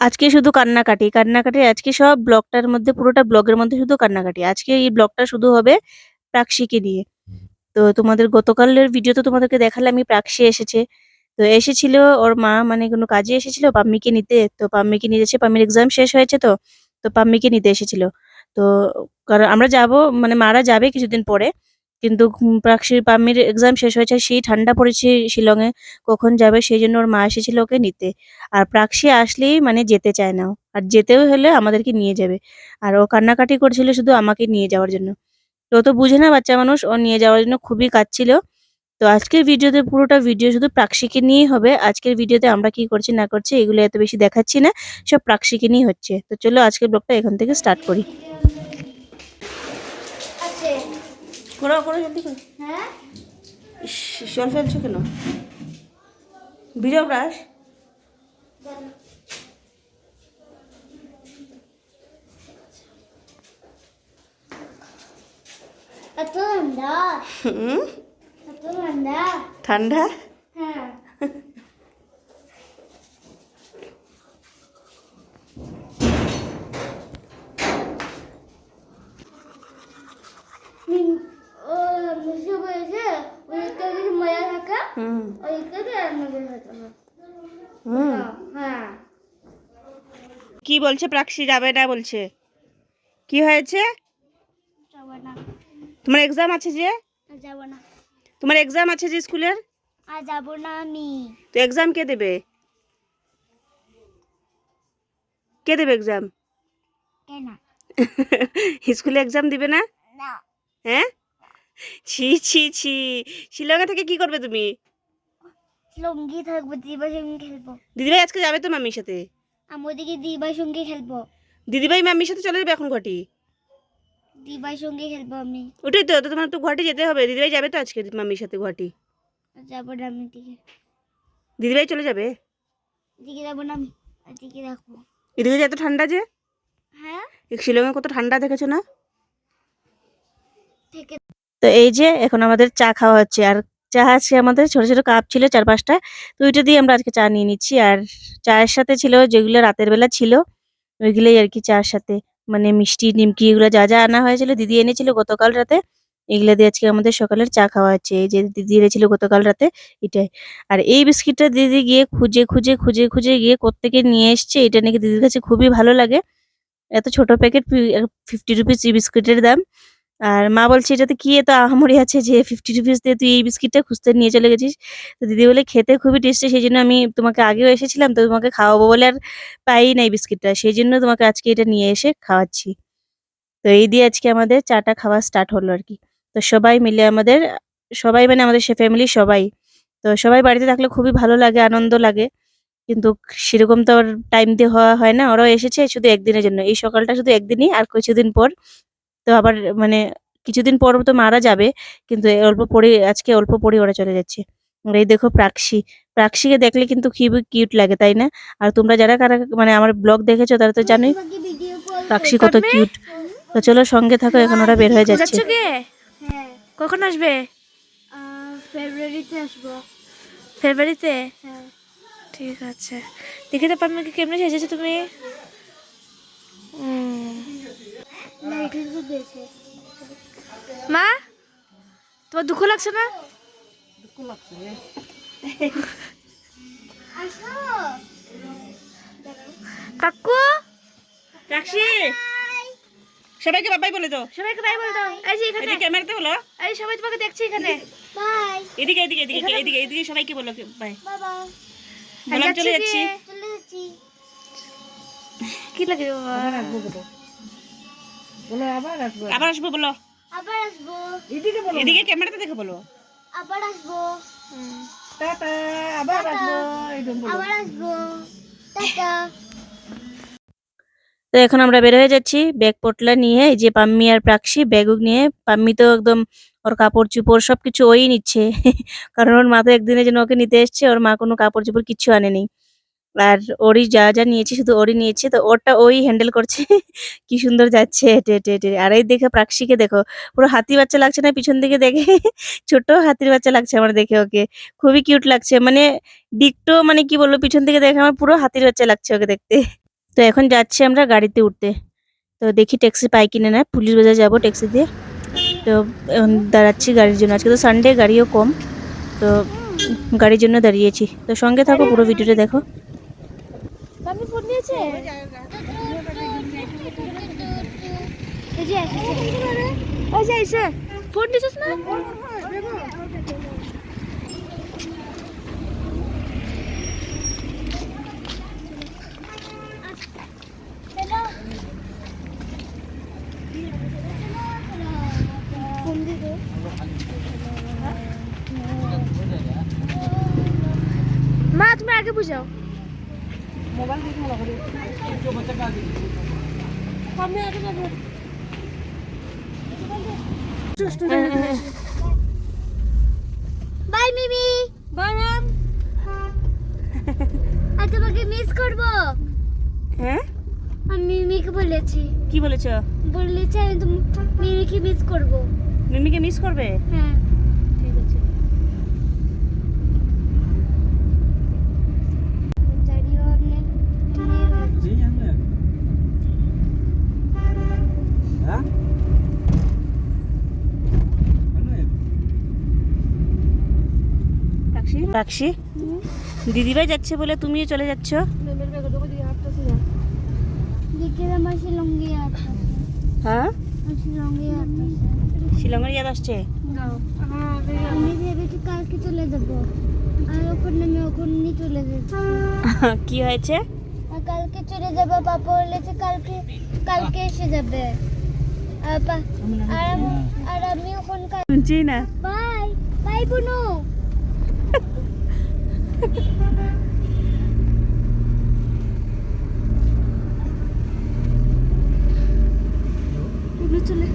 আজকে শুধু কান্নাকাটি, কান্নাকাটি আজকে সব ব্লগটার মধ্যে পুরোটা ব্লগের মধ্যে শুধু কান্নাকাটি। আজকে এই ব্লগটা শুধু হবে প্রাক্সিকে নিয়ে। তো তোমাদের গতকালের ভিডিও তো তোমাদেরকে দেখালামই, প্রাক্সি এসেছে। তো এসেছিল ওর মা, মানে কোনো কাজে এসেছিল পাম্মিকে নিতে। তো পাম্মিকে নিয়ে যাচ্ছে, পাম্মির এক্সাম শেষ হয়েছে তো। তো পাম্মিকে নিতে এসেছিল। তো কারণ আমরা যাবো, মানে মারা যাবে কিছুদিন পরে। কিন্তু প্রাক্সির পাম্মির এক্সাম শেষ হয়েছে, সেই ঠান্ডা পড়েছে শিলংয়ে, কখন যাবে সেই জন্য ওর মা এসেছিল ওকে নিতে। আর প্রাক্সি আসলেই মানে যেতে চায় না ও। আর যেতেও হলে আমাদেরকে নিয়ে যাবে। আর ও কান্নাকাটি করছিল শুধু আমাকে নিয়ে যাওয়ার জন্য। তো ও তো বুঝে না বাচ্চা মানুষ, ও নিয়ে যাওয়ার জন্য খুবই কাঁদছিল। তো আজকের ভিডিওতে পুরোটা ভিডিও শুধু প্রাক্সিকে নিয়েই হবে। আজকের ভিডিওতে আমরা কি করছি না করছি এগুলো এত বেশি দেখাচ্ছি না, সব প্রাক্সিকে নিয়েই হচ্ছে। তো চলো আজকের ব্লগটা এখান থেকে স্টার্ট করি। করো করো জলদি করো। হ্যাঁ, জল ফেলছো কেন? ভিডিও ব্রাশ এত ঠান্ডা, এত ঠান্ডা, ঠান্ডা। হ্যাঁ। ও মিশে বলেছে ওইটা কিছু মজা থাকে, ওইটাতে আর মজা থাকে না। হ্যাঁ, কি বলছে প্রাক্সি যাবে না বলছে? কি হয়েছে? যাব না, তোমার এক্সাম আছে যে? যাব না, তোমার এক্সাম আছে যে স্কুলের? আর যাব না আমি। তো এক্সাম কে দেবে? কে দেবে এক্সাম? কেন? স্কুলে এক্সাম দিবে না? না, হ্যাঁ, ছি ছি ছি। শিলংয়ে থেকে কি করবে তুমি? লুঙ্গি থাকবো, দিদিভাই সঙ্গে খেলবো। দিদিভাই আজকে যাবে তো মাম্মির সাথে? আমি ওদিকে দিদিভাই সঙ্গে খেলবো। দিদিভাই মাম্মির সাথে চলে যাবে এখন ঘটি? দিদিভাই সঙ্গে খেলবো আমি। ওটাই তো, তো তোমার তো গুয়াহাটি যেতে হবে। দিদিভাই যাবে তো আজকে মাম্মির সাথে গুয়াহাটি? যাব না আমি দিকে, দিদিভাই চলে যাবে? দিকে যাব না আমি, দিকে রাখবো। এদিকে যে এত ঠান্ডা যে? হ্যাঁ, শিলংয়ে কত ঠান্ডা দেখেছো না? ঠিক আছে। তো এই যে এখন আমাদের চা খাওয়া হচ্ছে। আর চা আছে আমাদের ছোট ছোট কাপ ছিল 4-5টা। তো ওইটা দিয়ে আমরা আজকে চা নিয়ে নিচ্ছি। আর চায়ের সাথে ছিল যেগুলো রাতের বেলা ছিল, ওইগুলোই আর কি চার সাথে, মানে মিষ্টি নিমকি এগুলো যা যা আনা হয়েছিল দিদি এনেছিল গতকাল রাতে, এগুলো দিয়ে আজকে আমাদের সকালের চা খাওয়া হচ্ছে। এই যে দিদি এনেছিল গতকাল রাতে, এটাই। আর এই বিস্কিটটা দিদি গিয়ে খুঁজে খুঁজে খুঁজে খুঁজে গিয়ে কোত্থেকে নিয়ে এসছে। এটা নাকি দিদির কাছে খুবই ভালো লাগে। এত ছোট প্যাকেট, 50 রুপিস এই বিস্কুটের দাম। আর মা বলছে এটাতে কি এত আহামরি আছে যে 50 রুপিস দিয়ে তুই এই বিস্কিটটা খুঁজতে নিয়ে চলে গেছিস। তো দিদি বলে খেতে খুবই টেস্টি, সেই জন্য আমি তোমাকে আগেও এসেছিলাম, তো তোমাকে খাওয়াবো বলে আর পাই নাই বিস্কিটটা, সেই জন্য তোমাকে আজকে এটা নিয়ে এসে খাওয়াচ্ছি। তো এই দিয়ে আজকে আমাদের চাটা খাওয়া স্টার্ট হলো আর কি। তো সবাই মিলে আমাদের, সবাই মানে আমাদের সে ফ্যামিলি সবাই। তো সবাই বাড়িতে থাকলে খুবই ভালো লাগে, আনন্দ লাগে। কিন্তু সেরকম তো আর টাইম দিয়ে হওয়া হয় না। ওরাও এসেছে শুধু একদিনের জন্য, এই সকালটা শুধু একদিনই, আর কিছুদিন পর তো আবার মানে কিছুদিন পর তো মারা যাবে। কিন্তু এই অল্প পরে, আজকে অল্প পরে ওরা চলে যাচ্ছে। আর এই দেখো প্রাক্সি, প্রাক্সিকে দেখলে কিন্তু খুবই কিউট লাগে তাই না? আর তোমরা যারা কারা মানে আমার ব্লগ দেখেছো তারা তো জানোই তোমাকে ভিডিও কল প্রাক্সি কত কিউট। তো চলো সঙ্গে থাকো, এখন ওরা বের হয়ে যাচ্ছে। হ্যাঁ, কখন আসবে? ফেব্রুয়ারিতে আসবো। ফেব্রুয়ারিতে? হ্যাঁ, ঠিক আছে। দেখে তো পাম্মিকে কেমনে সেজেছো তুমি? লাইটের খুব বেশি। মা, তোমার দুঃখ লাগছে না? আসো, কাকু, রাখছি। সবাইকে বাবাই বলে দাও, সবাইকে বাই বলে দাও। এই যে এখানে ক্যামেরাতে বলো, এই সবাই তোমাকে দেখছে এখানে। বাই, এদিকে এদিকে এদিকে এদিকে এদিকে সবাইকে বলো বাই। Bye bye. বললাম চলে যাচ্ছি। চলে যাচ্ছি। কি লাগে বাবা? আবার আসবো বলো, বলো আবার আসবো, আবার আসবো বলো, আবার আসবো। এদিকে বলো, এদিকে ক্যামেরাতে দেখে বলো আবার আসবো। টাটা, আবার আসবো এরকম বলো। আবার আসবো, টাটা। তো এখন আমরা বের হয়ে যাচ্ছি ব্যাগ পটলা নিয়ে। এই যে পাম্মি আর প্রাক্সি ব্যাগ নিয়ে। পাম্মি তো একদম ওর কাপড় চোপড় সবকিছু ওই নিচ্ছে কারণ ওর মা তো একদিনের জন্য ওকে নিতে এসছে, ওর মা কোনো কাপড় চোপড় কিচ্ছু আনেনি। আর ওরই যা যা নিয়েছে শুধু ওরই নিয়েছে, তো ওরটা ওই হ্যান্ডেল করছে কি সুন্দর যাচ্ছে হেঁটে হেঁটে হেঁটে। আর এই দেখে প্রাক্সিকে দেখো, পুরো হাতি বাচ্চা লাগছে না পিছন দিকে দেখে ছোট হাতির বাচ্চা লাগছে আমার দেখে ওকে, খুবই কিউট লাগছে। মানে ডিকটো, মানে কি বলবো, পিছন থেকে দেখে আমার পুরো হাতির বাচ্চা লাগছে ওকে দেখতে। তো এখন যাচ্ছি আমরা গাড়িতে উঠতে। তো দেখি ট্যাক্সি পাই কিনা না, পুলিশ বাজার যাবো ট্যাক্সি দিয়ে। তো এখন দাঁড়াচ্ছি গাড়ির জন্য, আজকে তো সানডে, গাড়িও কম। তো গাড়ির জন্য দাঁড়িয়েছি। তো সঙ্গে থাকো, পুরো ভিডিওটা দেখো। আমি ফোন দিয়েছে এই যে ওই যে এসে ফোন দিছিস না ফোন দিতে মা তুমি আগে বুঝাও মোবাইল দেখে ভালো করে আমি আগে যাবো বাই মিমি বাই ম্যাম আজ তোমাকে মিস করব। হ্যাঁ, আমি মিমিকে বলেছি। কি বলেছো? বলেছি আমি তো মিমিকে মিস করব। মিমিকে মিস করবে? হ্যাঁ ঠিক আছে। জানিও আপনি जी हमने हाँ রাখছি রাখছি। দিদিভাই যাচ্ছে বলে তুমিও চলে যাচ্ছ? দেখে আমার শিলংয়ে আছে। হ্যাঁ, শিলংয়ে আছে। শিলংয়ের ইয়াদ আসছে। আমি ভেবেছি কালকে চলে যাব আর ওখানে আমি ওখানেই চলে যাচ্ছি। কি হয়েছে? আর কালকে চলে যাবে, পাপা বলেছে কালকে কালকে এসে যাবে। আর আমি ওখানে শুনছি না। বাই বাই বুনু। বুনু চলে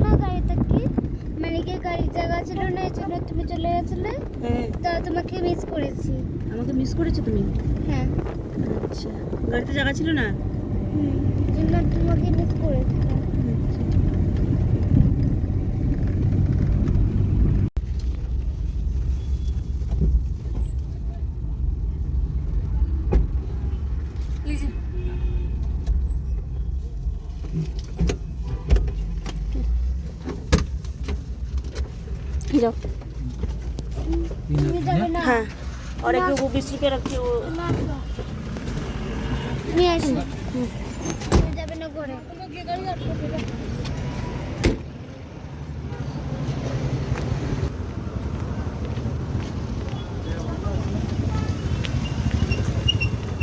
না গাড়িটা কি মানে কি গাড়ির জায়গা ছিল না, এই জন্য তুমি চলে গেছিলে। হ্যাঁ, তা তোমাকে মিস করেছি। আমাকে মিস করেছো তুমি? হ্যাঁ আচ্ছা, গাড়িতে জায়গা ছিল না? এই জন্য তোমাকে মিস করেছি। যাও। তুমি যাবে না? हाँ, और एक वो 20 रुपये रखी वो। না, না। তুমি আসো। তুমি যাবে না ঘরে?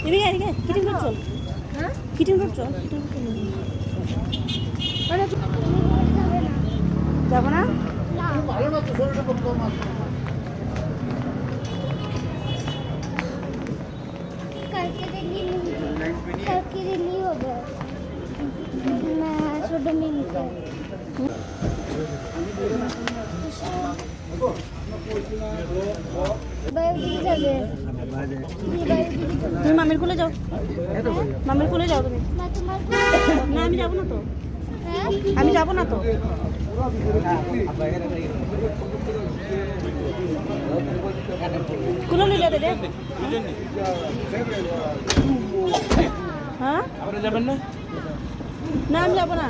এদিকে এদিকে কিটিং রোড চল। হ্যাঁ কিটিং রোড চল, কিটিং রোড চল। মানে তুমি ঘরে যাবে না? যাবো না? না কালকে দেখি কালকে দিনই হবে না ছোট মিনিটে বাইরে দিকে যাবে বাইরে দিকে যাবে তুমি মামির কোলে যাও, মামির কোলে যাও তুমি। মা তোমার না আমি যাবো না তো, হ্যাঁ আমি যাবো না তো। কোলে নিয়ে যাবে রে। হ্যাঁ, আপনি যাবেন না? না আমি যাবো না।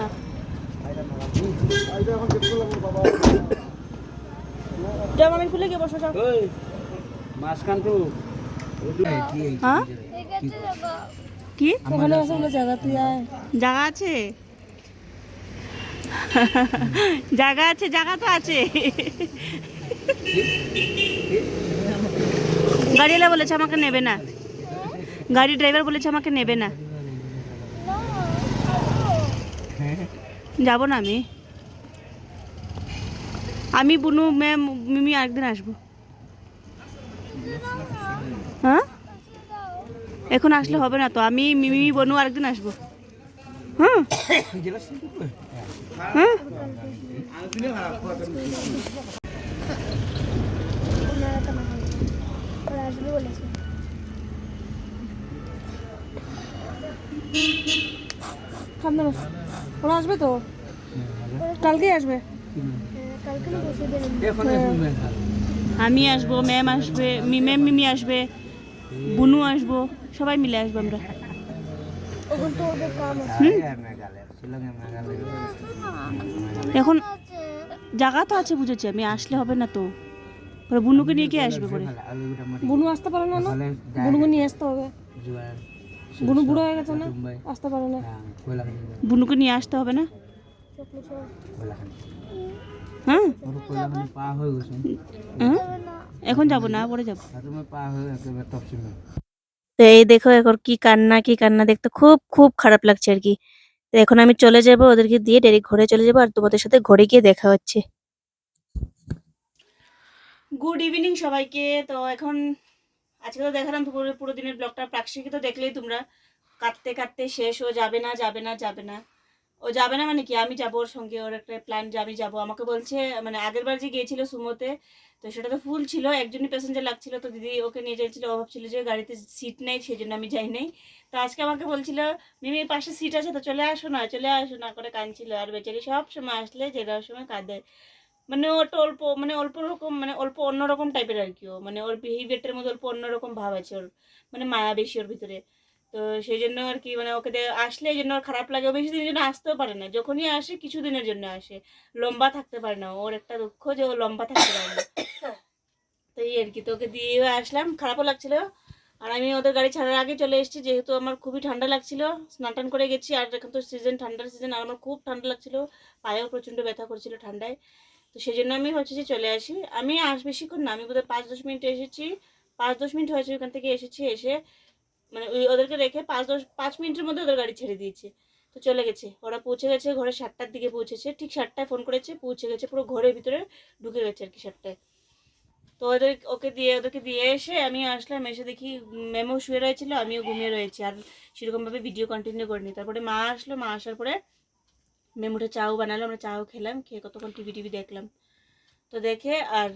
যাও মামির কোলে গিয়ে বসো, যাও। ওই মাসখান তো হ্যাঁ, ঠিক আছে যাবো কি ওখানে আছে বলে জায়গা? তুই আয়, জায়গা আছে। জায়গা আছে, জায়গা তো আছে। গাড়িওয়ালা বলেছে আমাকে নেবে না, গাড়ি ড্রাইভার বলেছে আমাকে নেবে না। যাব না আমি, আমি বুনু ম্যাম মিমি আরেকদিন আসবো। হ্যাঁ, এখন আসলে হবে না তো, আমি মিমি বনু আরেকদিন আসবো। হ্যাঁ Jelas itu gue. হ্যাঁ ওনারা তো মাথা ওরা আসবে বলেছে ঠান্ডা মাস ওরা আসবে তো কালকেই আসবে কালকে না বসে দেবেন Dia kan itu আমি আসবো, ম্যাম আসবে, ম্যাম মিমি আসবে, বুনু আসবো, সবাই মিলে আসবো আমরা। ওখান তো ওদের কাম আছে Ya Meghalaya, Shillong Meghalaya. এখন জায়গা তো আছে বুঝেছি, আমি আসলে হবে না তো, পরে বুনুকে নিয়ে কে আসবে করে? Alu udah mati. বুনু আসতে পারে না না Soalnya বুনুকে নিয়ে আসতে হবে jual. বুনু বুড়ো হয়ে গেছে না আসতে পারে না Nah, gue lah kan. বুনুকে নিয়ে আসতে হবে না? Gue lah kan. হ্যাঁ Baru gue lah kan paho gue sih. হ্যাঁ এখন যাবো না, পরে যাবো। Satu mah paho ke top sih. তো এই দেখো এখন কি কান্না দেখতে খুব খুব খারাপ লাগছে আর কি। তো এখন আমি চলে যাব, ওদেরকে দিয়ে ডাইরেক্ট ঘরে চলে যাব, আর তোমাদের সাথে ঘরে গিয়ে দেখা হচ্ছে। গুড ইভিনিং সবাইকে। তো এখন আজকে তো দেখালাম পুরো পুরো দিনের ব্লগটা, প্রাকৃতিক তো দেখলেই তোমরা, কাঁদতে কাঁদতে শেষ। ও যাবে না যাবে না যাবে না, ও যাবে না মানে কি, আমি যাবো ওর সঙ্গে, ওর একটা প্ল্যান যে আমি যাবো। আমাকে বলছে মানে আগের বার যে গিয়েছিল সুমোতে, তো সেটা তো ফুল ছিল, একজনই প্যাসেঞ্জার লাগছিল, তো দিদি ওকে নিয়ে যাচ্ছিল, ও ভাবছিল যে গাড়িতে সিট নেই সেই জন্য আমি যাই নাই। তো আজকে আমাকে বলছিল মিমি পাশে সিট আছে তো চলে আসো না করে কাঁদছিল। আর বেচারি সব সময় আসলে যেটার সময় কাঁদে, মানে ওটা অল্প মানে অল্প রকম মানে অল্প অন্যরকম টাইপের আর কি। ও মানে ওর বিহেভিয়ারটার মধ্যে অল্প অন্যরকম ভাব আছে ওর, মানে মায়া বেশি ওর ভিতরে। তো সেই জন্য আর কি মানে ওকে আসলে এই জন্য ওর খারাপ লাগে। ও বেশি দিনের জন্য আসতেও পারে না, যখনই আসে কিছু দিনের জন্য আসে, লম্বা থাকতে পারে না। ওর একটা দুঃখ যে ও লম্বা থাকতে পারে না। তো এই আর কি, তো ওকে দিয়ে আসলাম, খারাপও লাগছিল। আর আমি ওদের গাড়ি ছাড়ার আগে চলে এসেছি, যেহেতু আমার খুবই ঠান্ডা লাগছিল, স্নান টান করে গেছি। আর এখন তো সিজন, ঠান্ডার সিজন, আর আমার খুব ঠান্ডা লাগছিল, পায়েও প্রচণ্ড ব্যথা করছিল ঠান্ডায়। তো সেই জন্য আমি হচ্ছে যে চলে আসি। আমি বেশিক্ষণ না, আমি বোধহয় 5-10 মিনিট এসেছি, 5-10 মিনিট হয়েছে ওখান থেকে এসেছি। এসে মানে ওদেরকে রেখে 5 মিনিটের মধ্যে ওদের গাড়ি ছেড়ে দিয়েছে। তো চলে গেছে, ওরা পৌঁছে গেছে ঘরে 7টার দিকে পৌঁছেছে, ঠিক 7টায় ফোন করেছে, পৌঁছে গেছে, পুরো ঘরের ভিতরে ঢুকে গেছে আর কি 7টায়। তো ওদেরকে দিয়ে এসে আমি আসলাম, এসে দেখি ম্যামও শুয়ে রয়েছিল, আমিও ঘুমিয়ে রয়েছি, আর সেরকমভাবে ভিডিও কন্টিনিউ করিনি। তারপরে মা আসলো, মা আসার পরে ম্যাম উঠে চাও বানালো, আমরা চাও খেলাম, খেয়ে কতক্ষণ টিভি দেখলাম। তো দেখে আর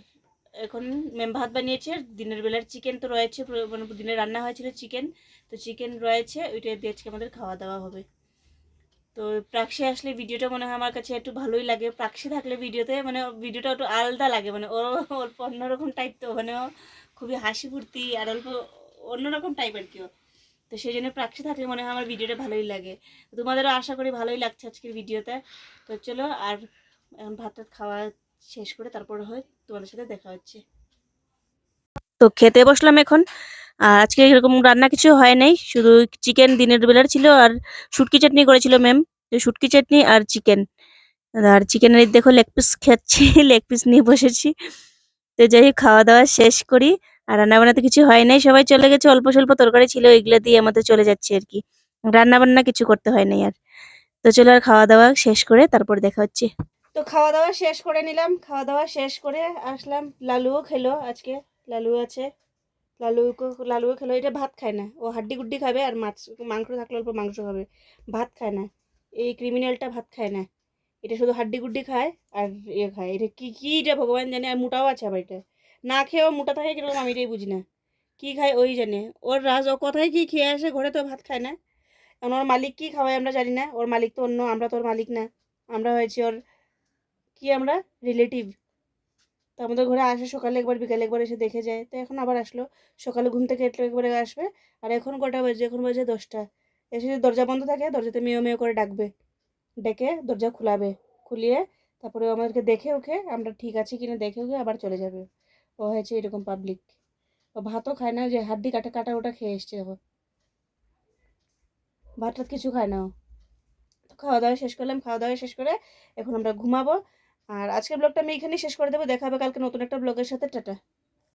এখন ম্যাম ভাত বানিয়েছে, দিনের বেলার চিকেন তো রয়েছে, মানে দিনে রান্না হয়েছিল চিকেন, তো চিকেন রয়েছে, ওইটা দিয়ে আজকে আমাদের খাওয়া দাওয়া হবে। তো প্রাক্সি আসলে ভিডিওটা মনে হয় আমার কাছে একটু ভালোই লাগে, প্রাক্সি থাকলে ভিডিওতে মানে ভিডিওটা একটু আলাদা লাগে, মানে ও অল্প অন্যরকম টাইপ, তো মানে ও খুবই হাসি ফুর্তি আর অল্প অন্যরকম টাইপ আর কি। তো সেই জন্য প্রাক্সি থাকলে মনে হয় আমার ভিডিওটা ভালোই লাগে। তোমাদেরও আশা করি ভালোই লাগছে আজকের ভিডিওতে। তো চলো, আর এখন ভাত খাওয়া শেষ করে তারপরে হয় তোমাদের সাথে দেখা হচ্ছে। তো খেতে বসলাম এখন। আর আজকে এরকম রান্না কিছু হয় নাই, শুধু চিকেন দিনের বেলার ছিল, আর শুটকি চাটনি করেছিল ম্যাম, তো শুটকি চাটনি আর চিকেন। আর চিকেনের দেখো লেগ পিস খাচ্ছি, লেগ পিস নিয়ে বসেছি। তো যাই হোক, খাওয়া দাওয়া শেষ করি। আর রান্না বান্না তো কিছু হয় নাই, সবাই চলে গেছে, অল্প স্বল্প তরকারি ছিল, এগুলো দিয়ে আমাদের চলে যাচ্ছে আর কি, রান্না বান্না কিছু করতে হয় নাই আর। তো চলো, আর খাওয়া দাওয়া শেষ করে তারপর দেখা হচ্ছে। তো খাওয়া দাওয়া শেষ করে নিলাম, খাওয়া দাওয়া শেষ করে আসলাম, লালুও খেলো আজকে, লালু আছে, লালুও খেলো। এটা ভাত খায় না, ও হাড্ডি গুড্ডি খাবে, আর মাংস থাকলে অল্প মাংস খাবে, ভাত খায় না। এই ক্রিমিনালটা ভাত খায় না, এটা শুধু হাড্ডি গুড্ডি খায় আর ইয়ে খায়। এটা কি এটা ভগবান জানে। আর মোটাও আছে আবার, এটা না খেয়েও মোটা থাকে কিরকম আমি এটাই বুঝি না, কি খায় ওই জানে। ওর রাজ, ও কোথায় কি খেয়ে আসে, ঘরে তো ভাত খায় না। কারণ ওর মালিক কি খাওয়ায় আমরা জানি না, ওর মালিক তো অন্য, আমরা তো ওর মালিক না, আমরা হয়েছি ওর কি, আমরা রিলেটিভ। তো আমাদের ঘরে আসে সকালে একবার, বিকালে একবার এসে দেখে যায়। তো এখন আবার আসলো, সকালে ঘুম থেকে একবারে আসবে। আর এখন কটা বাজে, এখন বাজে 10টা। এসে যদি দরজা বন্ধ থাকে, দরজাতে মেয়ে মেয়ে করে ডাকবে, ডেকে দরজা খুলাবে, খুলিয়ে তারপরে আমাদেরকে দেখে ওকে আমরা ঠিক আছি কিনা দেখে ওকে আবার চলে যাবে। ও হয়েছে এরকম পাবলিক। ও ভাতও খায় না, যে হাড্ডি কাটা ওটা খেয়ে এসছে, ও ভাত টাত কিছু খায় না ও। তো খাওয়া দাওয়া শেষ করলাম, খাওয়া দাওয়া শেষ করে এখন আমরা ঘুমাবো। আর আজকের ব্লগটা আমি এখানেই শেষ করে দেবো, দেখা হবে কালকে নতুন একটা ব্লগের সাথে। টাটা।